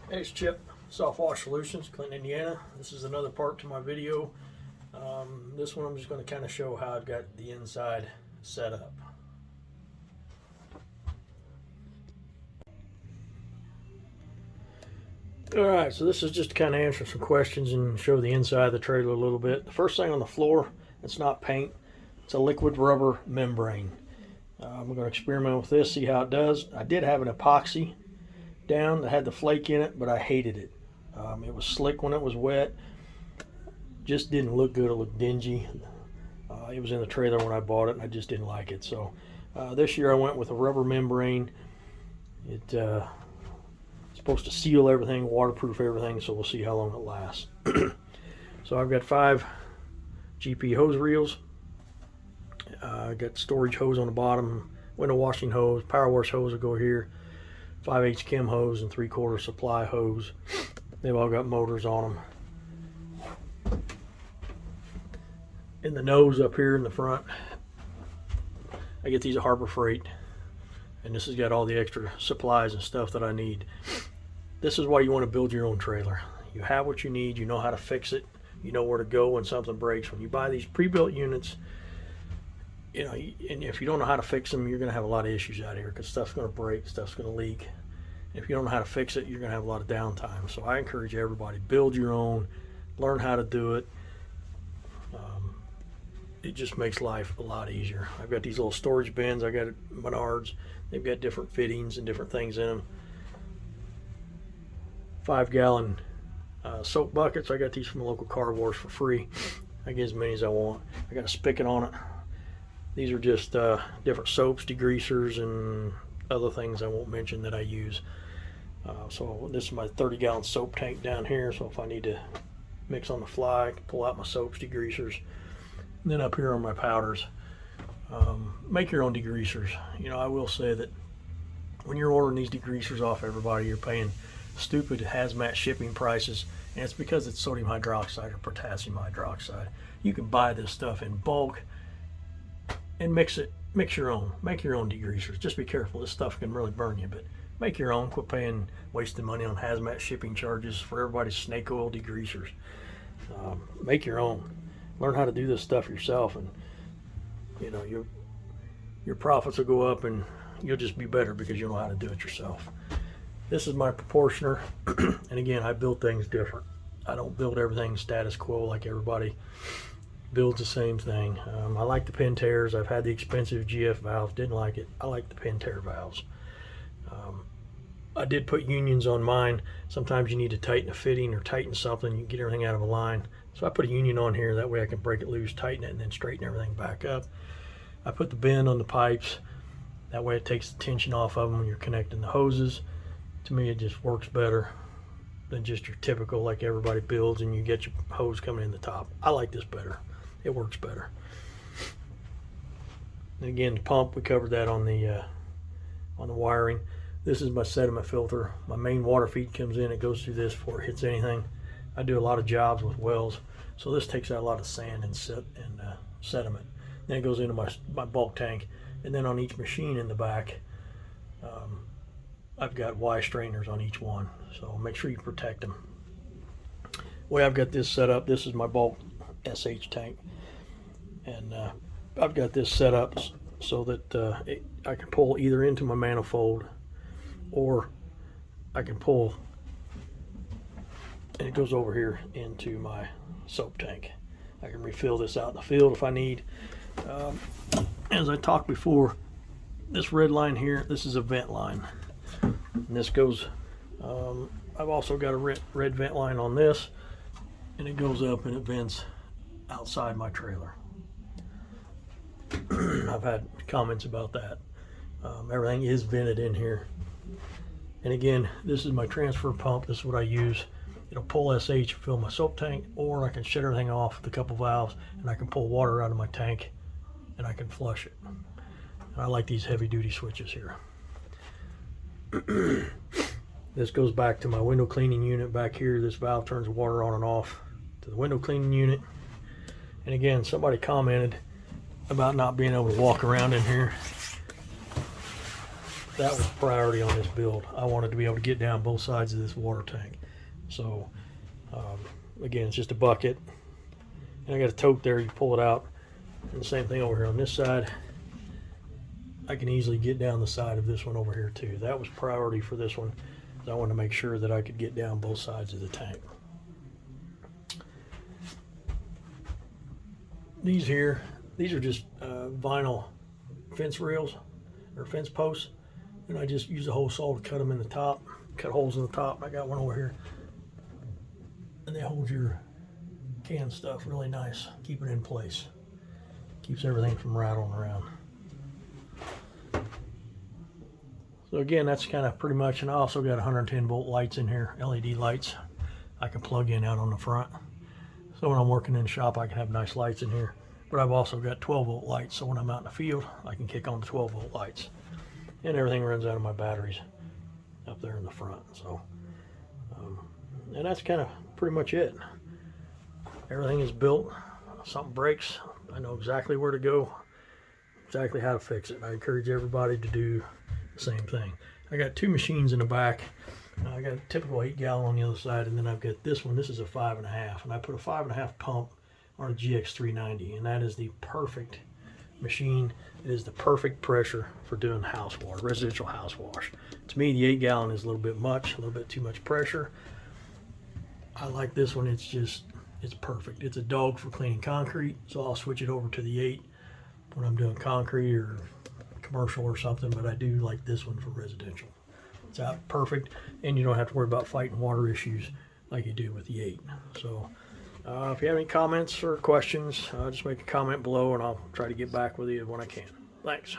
Hey, it's Chip, Soft Wash Solutions, Clinton, Indiana. This is another part to my video. This one I'm just going to kind of show how I've got the inside set up. Alright, so this is just to kind of answer some questions and show the inside of the trailer a little bit. The first thing on the floor, it's not paint, it's a liquid rubber membrane. I'm going to experiment with this, see how it does. I did have an epoxy down that had the flake in it, but I hated it. It was slick when it was wet. Just didn't look good. It looked dingy. It was in the trailer when I bought it, and I just didn't like it. So this year I went with a rubber membrane. It's supposed to seal everything, waterproof everything, so we'll see how long it lasts. So I've got 5 GP hose reels. I got storage hose on the bottom, window washing hose, power wash hose will go here, 5/8 chem hose, and 3/4 supply hose. They've all got motors on them. In the nose up here in the front, I get these at Harbor Freight, and this has got all the extra supplies and stuff that I need. This is why you want to build your own trailer. You have what you need, you know how to fix it, you know where to go when something breaks. When you buy these pre-built units, you know, and if you don't know how to fix them, you're going to have a lot of issues out here because stuff's going to break, stuff's going to leak. If you don't know how to fix it, you're going to have a lot of downtime. So I encourage everybody, build your own, learn how to do it. It just makes life a lot easier. I've got these little storage bins. I got at Menards. They've got different fittings and different things in them. 5-gallon soap buckets. I got these from a local car wash for free. I get as many as I want. I got a spigot on it. These are just different soaps, degreasers, and other things I won't mention that I use. So this is my 30-gallon soap tank down here. So if I need to mix on the fly, I can pull out my soaps, degreasers. And then up here are my powders. Make your own degreasers. You know, I will say that when you're ordering these degreasers off everybody, you're paying stupid hazmat shipping prices, and it's because it's sodium hydroxide or potassium hydroxide. You can buy this stuff in bulk and mix your own. Make your own degreasers. Just be careful. This stuff can really burn you, but make your own. Quit wasting money on hazmat shipping charges for everybody's snake oil degreasers. Make your own. Learn how to do this stuff yourself, and you know your profits will go up, and you'll just be better because you know how to do it yourself. This is my proportioner, and again, I build things different. I don't build everything status quo like everybody builds the same thing. I like the Pentaires. I've had the expensive GF valves, didn't like it. I like the Pentair valves. I did put unions on mine. Sometimes you need to tighten a fitting or tighten something, you get everything out of a line. So I put a union on here, that way I can break it loose, tighten it, and then straighten everything back up. I put the bend on the pipes, that way it takes the tension off of them when you're connecting the hoses. To me, it just works better than just your typical like everybody builds and you get your hose coming in the top. I like this better. It works better. And again, the pump, we covered that on the wiring. This is my sediment filter. My main water feed comes in, it goes through this before it hits anything. I do a lot of jobs with wells, so this takes out a lot of sand and sediment. Then it goes into my bulk tank, and then on each machine in the back, I've got Y strainers on each one, so make sure you protect them. The way I've got this set up, this is my bulk SH tank, and I've got this set up so that I can pull either into my manifold, or I can pull, and it goes over here into my soap tank. I can refill this out in the field if I need. As I talked before, this red line here, this is a vent line. And this goes, I've also got a red vent line on this, and it goes up and it vents outside my trailer. I've had comments about that. Everything is vented in here. And again, this is my transfer pump. This is what I use. It'll pull SH, fill my soap tank, or I can shut everything off with a couple valves, and I can pull water out of my tank, and I can flush it. And I like these heavy duty switches here. This goes back to my window cleaning unit back here. This valve turns the water on and off to the window cleaning unit. And again, somebody commented about not being able to walk around in here. that was priority on this build. I wanted to be able to get down both sides of this water tank. So again, it's just a bucket, and I got a tote there. You pull it out, and the same thing over here on this side. I can easily get down the side of this one over here too. That was priority for this one. I wanted to make sure that I could get down both sides of the tank. These here, these are just vinyl fence rails or fence posts, and I just use a hole saw to cut them in the top, cut holes in the top. I got one over here, and they hold your canned stuff really nice, keep it in place, keeps everything from rattling around. So again, that's kind of pretty much, and I also got 110 volt lights in here, LED lights I can plug in out on the front. So when I'm working in the shop, I can have nice lights in here. But I've also got 12 volt lights, so when I'm out in the field, I can kick on the 12 volt lights. And everything runs out of my batteries up there in the front. So, and that's kind of pretty much it. Everything is built. If something breaks, I know exactly where to go, exactly how to fix it. I encourage everybody to do same thing. I got two machines in the back. I got a typical 8 gallon on the other side, and then I've got this one. This is a 5.5, and I put a 5.5 pump on a GX390, and that is the perfect machine. It is the perfect pressure for doing house wash, residential house wash. To me, the 8 gallon is a little bit much, a little bit too much pressure. I like this one. It's perfect. It's a dog for cleaning concrete, so I'll switch it over to the 8 when I'm doing concrete or commercial or something, but I do like this one for residential. It's out perfect, and you don't have to worry about fighting water issues like you do with the 8. So if you have any comments or questions, just make a comment below, and I'll try to get back with you when I can. Thanks.